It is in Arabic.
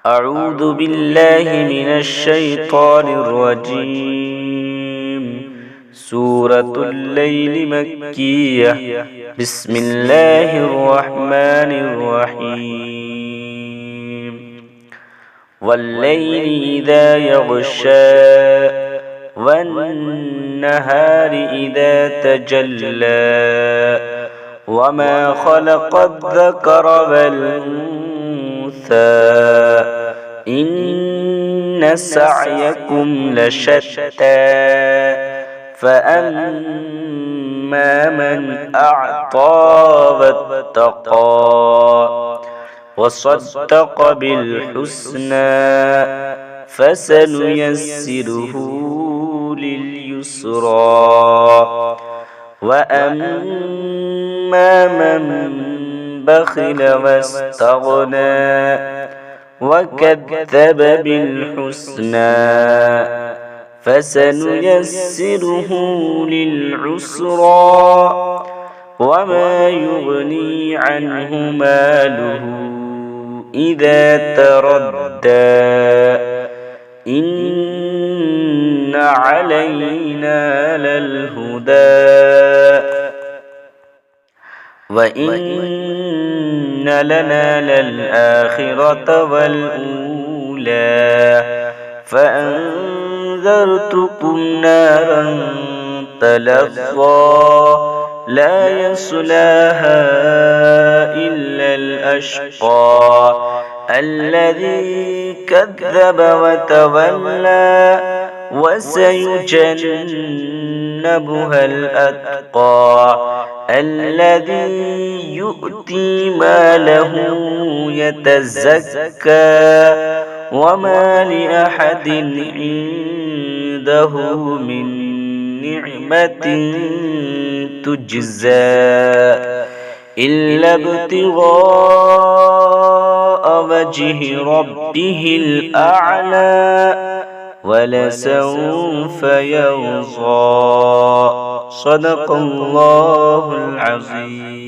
أعوذ بالله من الشيطان الرجيم. سورة الليل مكية. بسم الله الرحمن الرحيم. والليل إذا يغشى والنهار إذا تجلى وما خلق الذكر والأنثى إن سعيكم لشتى فأما من أعطى واتقى وصدق بالحسنى فسنيسره لليسرى وأما من بخل واستغنى وكذب بالحسنى فسنيسره للعسرى وما يغني عنه ماله إذا تردى إن علينا للهدى وإن لنا للآخرة والأولى فأنذرتكم نارا تلظى لا يصلاها إلا الأشقى الذي كذب وتولى وسيجنبها الأتقى الذي يؤتي ماله يتزكى وما لأحد عنده من نعمة تجزى إلا ابتغاء وجه ربه الأعلى ولسوف يرضى. صدق الله العظيم.